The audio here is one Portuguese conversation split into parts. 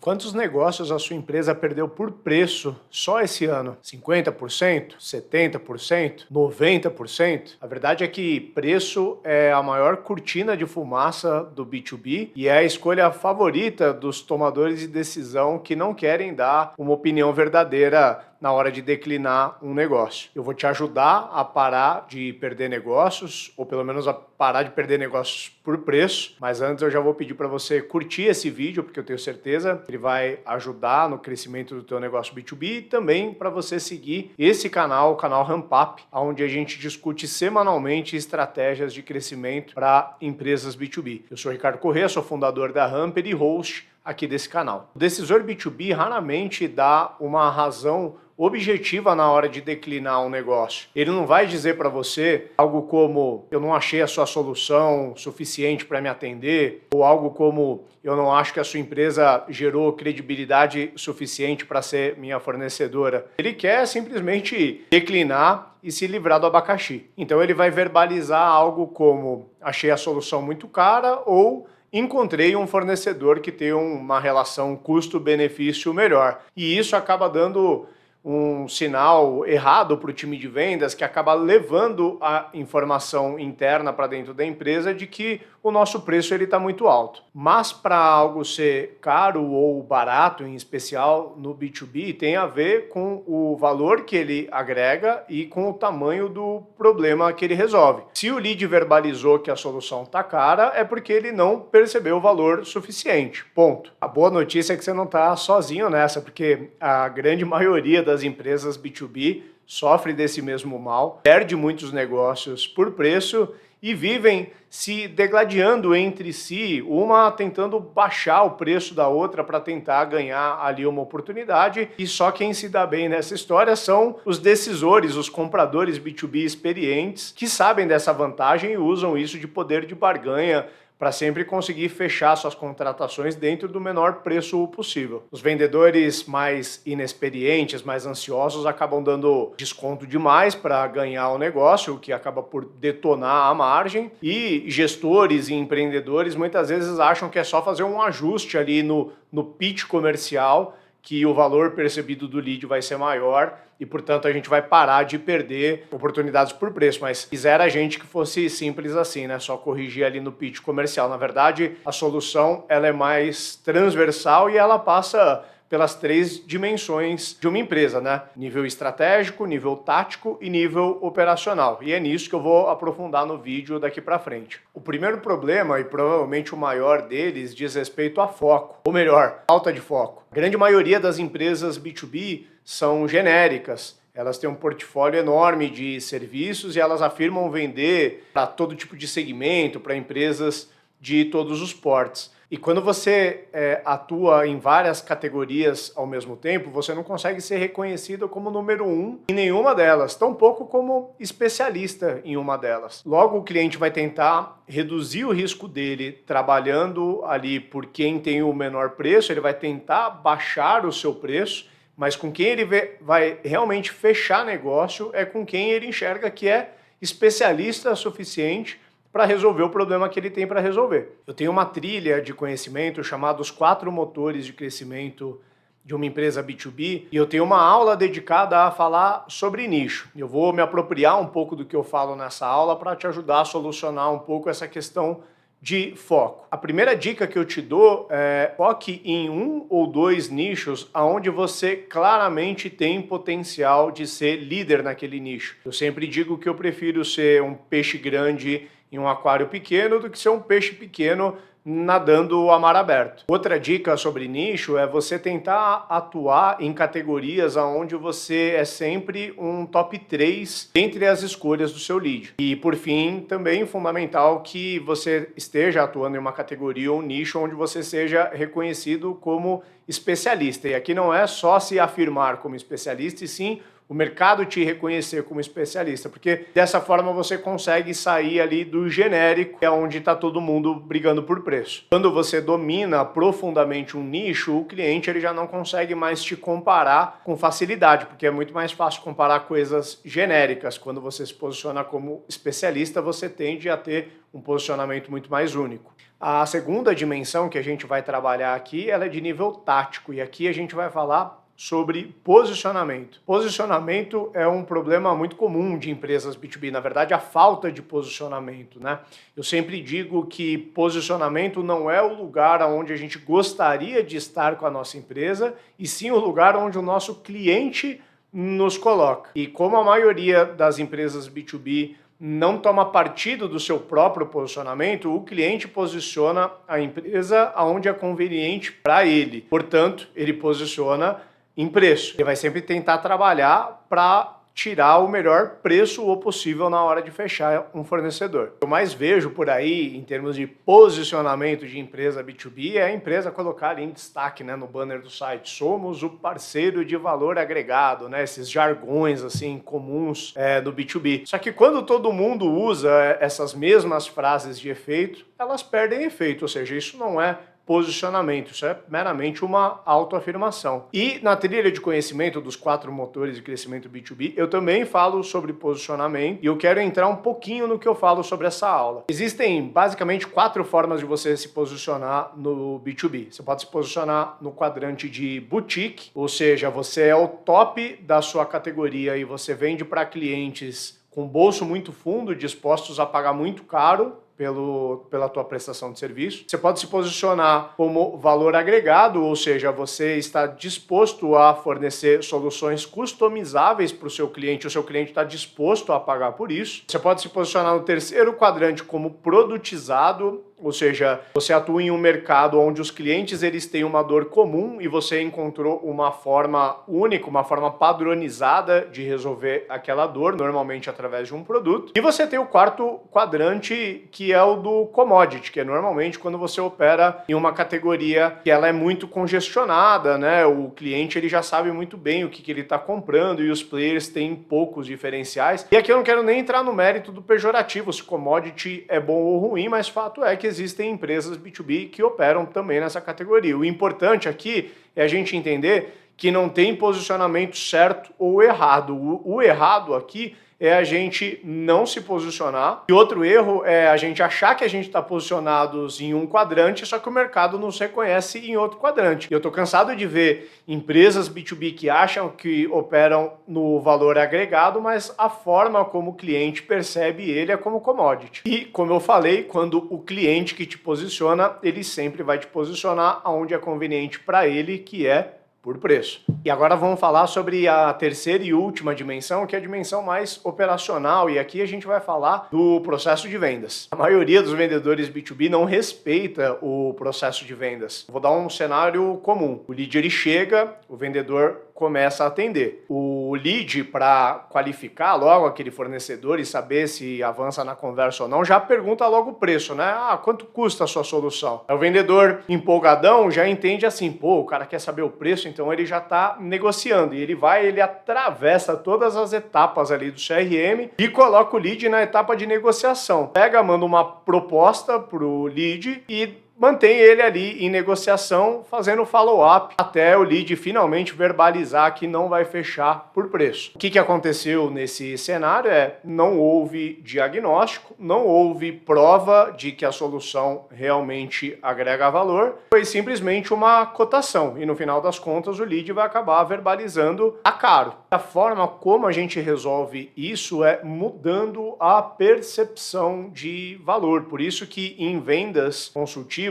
Quantos negócios a sua empresa perdeu por preço só esse ano? 50%? 70%? 90%? A verdade é que preço é a maior cortina de fumaça do B2B e é a escolha favorita dos tomadores de decisão que não querem dar uma opinião verdadeira na hora de declinar um negócio. Eu vou te ajudar a parar de perder negócios, ou pelo menos a parar de perder negócios por preço, mas antes eu já vou pedir para você curtir esse vídeo, porque eu tenho certeza que ele vai ajudar no crescimento do teu negócio B2B e também para você seguir esse canal, o canal Ramp Up, onde a gente discute semanalmente estratégias de crescimento para empresas B2B. Eu sou Ricardo Corrêa, sou fundador da Ramper e host aqui desse canal. O decisor B2B raramente dá uma razão objetiva na hora de declinar um negócio. Ele não vai dizer para você algo como eu não achei a sua solução suficiente para me atender, ou algo como eu não acho que a sua empresa gerou credibilidade suficiente para ser minha fornecedora. Ele quer simplesmente declinar e se livrar do abacaxi. Então ele vai verbalizar algo como achei a solução muito cara ou encontrei um fornecedor que tem uma relação custo-benefício melhor. E isso acaba dando um sinal errado para o time de vendas, que acaba levando a informação interna para dentro da empresa de que o nosso preço está muito alto. Mas para algo ser caro ou barato, em especial no B2B, tem a ver com o valor que ele agrega e com o tamanho do problema que ele resolve. Se o lead verbalizou que a solução está cara, é porque ele não percebeu o valor suficiente. Ponto. A boa notícia é que você não está sozinho nessa, porque a grande maioria das empresas B2B sofre desse mesmo mal, perde muitos negócios por preço e vivem se degladiando entre si, uma tentando baixar o preço da outra para tentar ganhar ali uma oportunidade, e só quem se dá bem nessa história são os decisores, os compradores B2B experientes, que sabem dessa vantagem e usam isso de poder de barganha para sempre conseguir fechar suas contratações dentro do menor preço possível. Os vendedores mais inexperientes, mais ansiosos, acabam dando desconto demais para ganhar o negócio, o que acaba por detonar a margem, e gestores e empreendedores muitas vezes acham que é só fazer um ajuste ali no pitch comercial, que o valor percebido do lead vai ser maior e, portanto, a gente vai parar de perder oportunidades por preço. Mas quisera a gente que fosse simples assim, né? Só corrigir ali no pitch comercial. Na verdade, a solução ela é mais transversal e ela passa pelas 3 dimensões de uma empresa, né? Nível estratégico, nível tático e nível operacional. E é nisso que eu vou aprofundar no vídeo daqui para frente. O primeiro problema, e provavelmente o maior deles, diz respeito a foco. Ou melhor, falta de foco. A grande maioria das empresas B2B são genéricas. Elas têm um portfólio enorme de serviços e elas afirmam vender para todo tipo de segmento, para empresas de todos os portes. E quando você atua em várias categorias ao mesmo tempo, você não consegue ser reconhecido como número 1 em nenhuma delas, tampouco como especialista em uma delas. Logo, o cliente vai tentar reduzir o risco dele trabalhando ali por quem tem o menor preço, ele vai tentar baixar o seu preço, mas com quem ele vai realmente fechar negócio é com quem ele enxerga que é especialista suficiente para resolver o problema que ele tem para resolver. Eu tenho uma trilha de conhecimento chamada os 4 motores de crescimento de uma empresa B2B e eu tenho uma aula dedicada a falar sobre nicho. Eu vou me apropriar um pouco do que eu falo nessa aula para te ajudar a solucionar um pouco essa questão de foco. A primeira dica que eu te dou é foque em 1 ou 2 nichos onde você claramente tem potencial de ser líder naquele nicho. Eu sempre digo que eu prefiro ser um peixe grande em um aquário pequeno do que ser um peixe pequeno nadando a mar aberto. Outra dica sobre nicho é você tentar atuar em categorias onde você é sempre um top 3 entre as escolhas do seu lead. E por fim, também fundamental que você esteja atuando em uma categoria ou um nicho onde você seja reconhecido como especialista. E aqui não é só se afirmar como especialista, e sim o mercado te reconhecer como especialista, porque dessa forma você consegue sair ali do genérico, que é onde está todo mundo brigando por preço. Quando você domina profundamente um nicho, o cliente ele já não consegue mais te comparar com facilidade, porque é muito mais fácil comparar coisas genéricas. Quando você se posiciona como especialista, você tende a ter um posicionamento muito mais único. A segunda dimensão que a gente vai trabalhar aqui, ela é de nível tático, e aqui a gente vai falar sobre posicionamento. Posicionamento é um problema muito comum de empresas B2B, na verdade a falta de posicionamento, né? Eu sempre digo que posicionamento não é o lugar onde a gente gostaria de estar com a nossa empresa, e sim o lugar onde o nosso cliente nos coloca. E como a maioria das empresas B2B não toma partido do seu próprio posicionamento, o cliente posiciona a empresa aonde é conveniente para ele. Portanto, ele posiciona em preço. Ele vai sempre tentar trabalhar para tirar o melhor preço o possível na hora de fechar um fornecedor. O que eu mais vejo por aí, em termos de posicionamento de empresa B2B, é a empresa colocar ali em destaque, né, no banner do site: somos o parceiro de valor agregado, né, esses jargões assim comuns do B2B. Só que quando todo mundo usa essas mesmas frases de efeito, elas perdem efeito, ou seja, isso não é posicionamento, isso é meramente uma autoafirmação. E na trilha de conhecimento dos 4 motores de crescimento B2B, eu também falo sobre posicionamento, e eu quero entrar um pouquinho no que eu falo sobre essa aula. Existem basicamente 4 formas de você se posicionar no B2B. Você pode se posicionar no quadrante de boutique, ou seja, você é o top da sua categoria e você vende para clientes com bolso muito fundo, dispostos a pagar muito caro pela tua prestação de serviço. Você pode se posicionar como valor agregado, ou seja, você está disposto a fornecer soluções customizáveis para o seu cliente está disposto a pagar por isso. Você pode se posicionar no terceiro quadrante como produtizado, ou seja, você atua em um mercado onde os clientes eles têm uma dor comum e você encontrou uma forma única, uma forma padronizada de resolver aquela dor, normalmente através de um produto. E você tem o quarto quadrante, que é o do commodity, que é normalmente quando você opera em uma categoria que ela é muito congestionada, né? O cliente ele já sabe muito bem o que ele está comprando e os players têm poucos diferenciais. E aqui eu não quero nem entrar no mérito do pejorativo, se commodity é bom ou ruim, mas fato é que existem empresas B2B que operam também nessa categoria. O importante aqui é a gente entender que não tem posicionamento certo ou errado. O errado aqui é a gente não se posicionar. E outro erro é a gente achar que a gente está posicionados em um quadrante, só que o mercado nos reconhece em outro quadrante. Eu estou cansado de ver empresas B2B que acham que operam no valor agregado, mas a forma como o cliente percebe ele é como commodity. E, como eu falei, quando o cliente que te posiciona, ele sempre vai te posicionar aonde é conveniente para ele, que é por preço. E agora vamos falar sobre a terceira e última dimensão, que é a dimensão mais operacional, e aqui a gente vai falar do processo de vendas. A maioria dos vendedores B2B não respeita o processo de vendas. Vou dar um cenário comum. O lead ele chega, o vendedor começa a atender. O lead, para qualificar logo aquele fornecedor e saber se avança na conversa ou não, já pergunta logo o preço, né? Quanto custa a sua solução? O vendedor empolgadão já entende assim, pô, o cara quer saber o preço, então ele já está negociando. E ele atravessa todas as etapas ali do CRM e coloca o lead na etapa de negociação. Manda uma proposta pro lead e mantém ele ali em negociação, fazendo follow-up até o lead finalmente verbalizar que não vai fechar por preço. O que aconteceu nesse cenário não houve diagnóstico, não houve prova de que a solução realmente agrega valor, foi simplesmente uma cotação e no final das contas o lead vai acabar verbalizando a caro. A forma como a gente resolve isso é mudando a percepção de valor, por isso que em vendas consultivas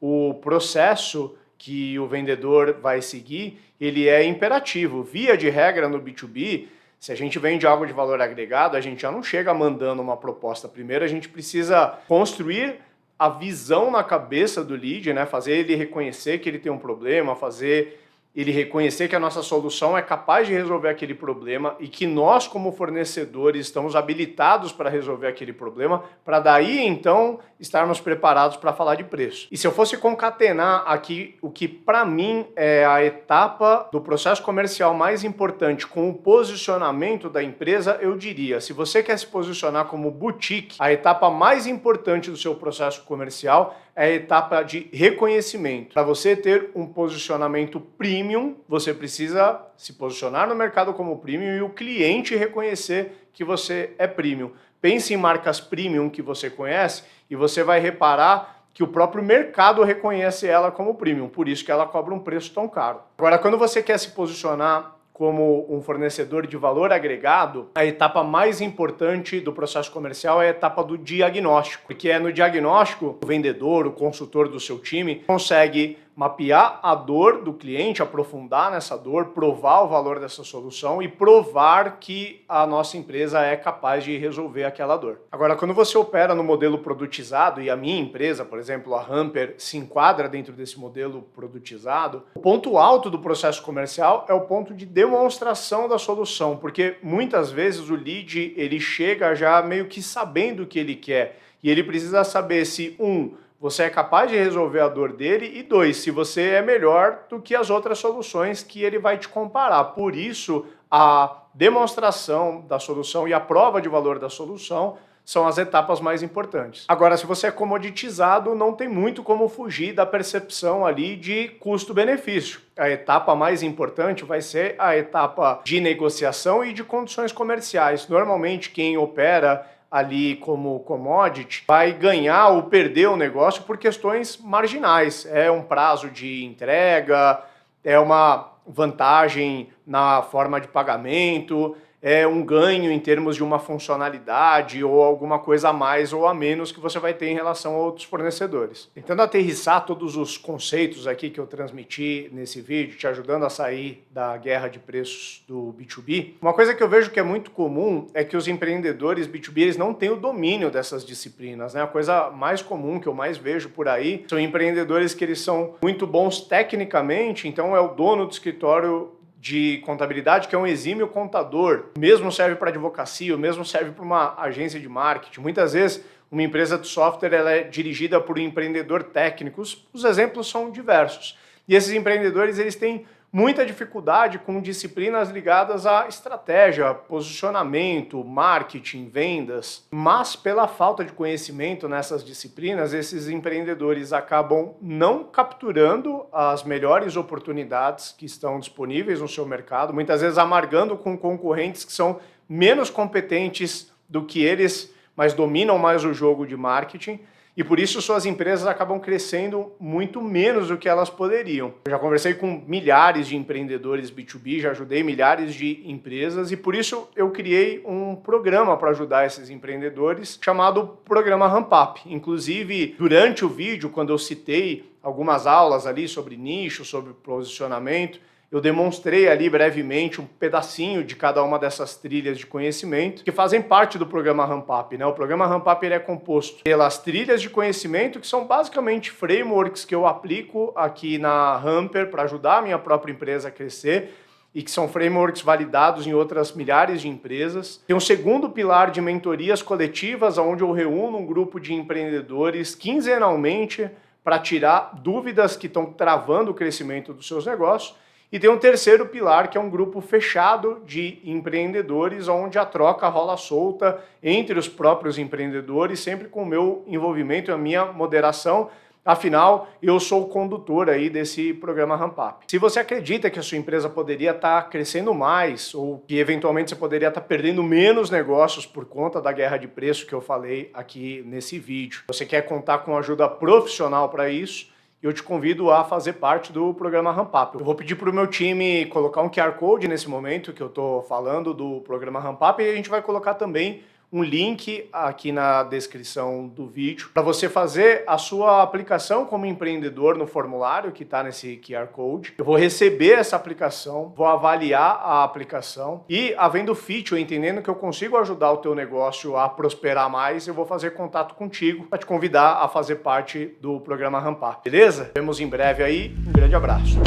o processo que o vendedor vai seguir, ele é imperativo. Via de regra no B2B, se a gente vende algo de valor agregado, a gente já não chega mandando uma proposta. Primeiro a gente precisa construir a visão na cabeça do lead, né? Fazer ele reconhecer que ele tem um problema, fazer ele reconhecer que a nossa solução é capaz de resolver aquele problema e que nós, como fornecedores, estamos habilitados para resolver aquele problema, para daí, então, estarmos preparados para falar de preço. E se eu fosse concatenar aqui o que, para mim, é a etapa do processo comercial mais importante com o posicionamento da empresa, eu diria, se você quer se posicionar como boutique, a etapa mais importante do seu processo comercial é a etapa de reconhecimento. Para você ter um posicionamento premium, você precisa se posicionar no mercado como premium e o cliente reconhecer que você é premium. Pense em marcas premium que você conhece e você vai reparar que o próprio mercado reconhece ela como premium, por isso que ela cobra um preço tão caro. Agora, quando você quer se posicionar como um fornecedor de valor agregado, a etapa mais importante do processo comercial é a etapa do diagnóstico, porque é no diagnóstico o vendedor, o consultor do seu time consegue mapear a dor do cliente, aprofundar nessa dor, provar o valor dessa solução e provar que a nossa empresa é capaz de resolver aquela dor. Agora, quando você opera no modelo produtizado, e a minha empresa, por exemplo, a Hamper, se enquadra dentro desse modelo produtizado, o ponto alto do processo comercial é o ponto de demonstração da solução, porque muitas vezes o lead ele chega já meio que sabendo o que ele quer, e ele precisa saber se, você é capaz de resolver a dor dele e 2, se você é melhor do que as outras soluções que ele vai te comparar. Por isso, a demonstração da solução e a prova de valor da solução são as etapas mais importantes. Agora, se você é comoditizado, não tem muito como fugir da percepção ali de custo-benefício. A etapa mais importante vai ser a etapa de negociação e de condições comerciais. Normalmente, quem opera ali como commodity vai ganhar ou perder o negócio por questões marginais. É um prazo de entrega, é uma vantagem na forma de pagamento, é um ganho em termos de uma funcionalidade ou alguma coisa a mais ou a menos que você vai ter em relação a outros fornecedores. Tentando aterrissar todos os conceitos aqui que eu transmiti nesse vídeo, te ajudando a sair da guerra de preços do B2B, uma coisa que eu vejo que é muito comum é que os empreendedores B2B eles não têm o domínio dessas disciplinas, né? A coisa mais comum que eu mais vejo por aí são empreendedores que eles são muito bons tecnicamente, então é o dono do escritório de contabilidade, que é um exímio contador. O mesmo serve para advocacia, o mesmo serve para uma agência de marketing. Muitas vezes, uma empresa de software ela é dirigida por um empreendedor técnico. Os exemplos são diversos. E esses empreendedores eles têm muita dificuldade com disciplinas ligadas à estratégia, posicionamento, marketing, vendas. Mas pela falta de conhecimento nessas disciplinas, esses empreendedores acabam não capturando as melhores oportunidades que estão disponíveis no seu mercado, muitas vezes amargando com concorrentes que são menos competentes do que eles, mas dominam mais o jogo de marketing. E por isso suas empresas acabam crescendo muito menos do que elas poderiam. Eu já conversei com milhares de empreendedores B2B, já ajudei milhares de empresas e por isso eu criei um programa para ajudar esses empreendedores chamado Programa Ramp Up. Inclusive, durante o vídeo, quando eu citei algumas aulas ali sobre nicho, sobre posicionamento, eu demonstrei ali brevemente um pedacinho de cada uma dessas trilhas de conhecimento que fazem parte do programa Ramp Up, né? O programa Ramp Up ele é composto pelas trilhas de conhecimento, que são basicamente frameworks que eu aplico aqui na Hamper para ajudar a minha própria empresa a crescer e que são frameworks validados em outras milhares de empresas. Tem um segundo pilar de mentorias coletivas, onde eu reúno um grupo de empreendedores quinzenalmente para tirar dúvidas que estão travando o crescimento dos seus negócios. E tem um terceiro pilar, que é um grupo fechado de empreendedores, onde a troca rola solta entre os próprios empreendedores, sempre com o meu envolvimento e a minha moderação. Afinal, eu sou o condutor aí desse programa Ramp Up. Se você acredita que a sua empresa poderia estar crescendo mais, ou que eventualmente você poderia estar perdendo menos negócios por conta da guerra de preço que eu falei aqui nesse vídeo, você quer contar com ajuda profissional para isso, eu te convido a fazer parte do programa Ramp Up. Eu vou pedir para o meu time colocar um QR Code nesse momento que eu estou falando do programa Ramp Up e a gente vai colocar também um link aqui na descrição do vídeo para você fazer a sua aplicação como empreendedor no formulário que está nesse QR Code. Eu vou receber essa aplicação, vou avaliar a aplicação e, havendo fit, ou entendendo que eu consigo ajudar o teu negócio a prosperar mais, eu vou fazer contato contigo para te convidar a fazer parte do programa Ramp Up. Beleza? Vemos em breve aí. Um grande abraço.